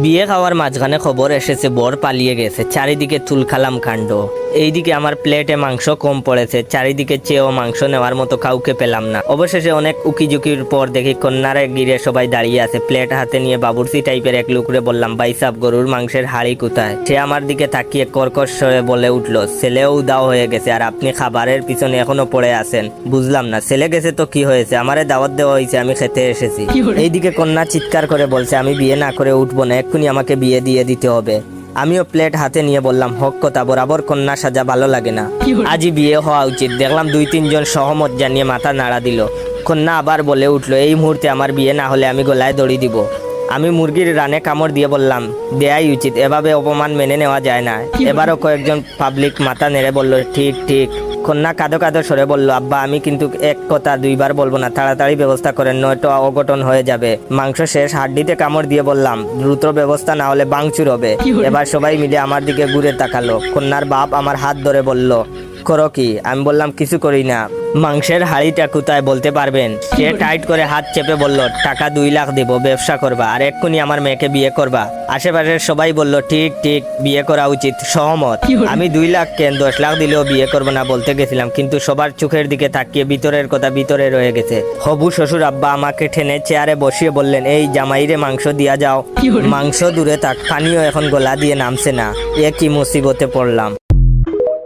বিয়ে খাওয়ার মাঝখানে খবর এসেছে বর পালিয়ে গেছে, চারিদিকে তুলখালাম কাণ্ড। এইদিকে আমার প্লেটে মাংস কম পড়েছে, চারিদিকে চেয়েও মাংস নেওয়ার মতো কাউকে পেলাম না। অবশেষে অনেক উকিঝুঁকির পর দেখি কন্যারে গিরে সবাই দাঁড়িয়ে আছে, প্লেট হাতে নিয়ে বাবুর্চি টাইপের এক লোকরে বললাম, ভাই সাব গরুর মাংসের হাড়ি কোথায়? সে আমার দিকে তাকিয়ে কর্কশ স্বরে বলে উঠল, ছেলেও দাও হয়ে গেছে আর আপনি খাবারের পিছনে এখনো পড়ে আছেন। বুঝলাম না, ছেলে গেছে তো কি হয়েছে, আমারে দাওয়াত দেওয়া হয়েছে, আমি খেতে এসেছি। এইদিকে কন্যা চিৎকার করে বলছে, আমি বিয়ে না করে উঠবো না, এক্ষুনি আমাকে বিয়ে দিয়ে দিতে হবে। আমিও প্লেট হাতে নিয়ে বললাম, হক কথা, বরাবর কন্যা সাজা ভালো লাগে না, আজই বিয়ে হওয়া উচিত। দেখলাম 2-3 জন সহমত জানিয়ে মাথা নাড়া দিল। কন্যা আবার বলে উঠলো, এই মুহূর্তে আমার বিয়ে না হলে আমি গলায় দড়ি দিব। আমি মুরগির রানে কামড় দিয়ে বললাম, দেয়াই উচিত, এভাবে অপমান মেনে নেওয়া যায় না। এবারও কয়েকজন পাবলিক মাথা নেড়ে বলল, ঠিক ঠিক। কন্যা কাঁদো কাঁদো সরে বলল, আব্বা আমি কিন্তু এক কথা 2বার বলবো না, তাড়াতাড়ি ব্যবস্থা করেন, নয়তো অঘটন হয়ে যাবে। মাংস শেষ, হাড্ডিতে কামড় দিয়ে বললাম, দ্রুত ব্যবস্থা না হলে বাংচুর হবে। এবার সবাই মিলে আমার দিকে ঘুরে তাকালো। কন্যার বাপ আমার হাত ধরে বলল, করো কি? আমি বললাম, কিছু করি না। মাংসের হাড়িটা কোথায় বলতে পারবেন? সে টাইট করে হাত চেপে বলল, টাকা 2 লাখ দিব, ব্যবসা করবা আর এক্ষুনি আমার মেয়েকে বিয়ে করবা। আশেপাশের সবাই বলল, ঠিক ঠিক, বিয়ে করা উচিত, সহমত। আমি 2 লাখ কেন 10 লাখ দিলেও বিয়ে করবো না বলতে গেছিলাম, কিন্তু সবার চোখের দিকে তাকিয়ে ভিতরের কথা ভিতরে রয়ে গেছে। হবু শ্বশুর আব্বা আমাকে টেনে চেয়ারে বসিয়ে বললেন, এই জামাইরে মাংস দিয়া যাও। মাংস দূরে থাক, পানিও এখন গলা দিয়ে নামছে না। এ কি মুসিবতে পড়লাম।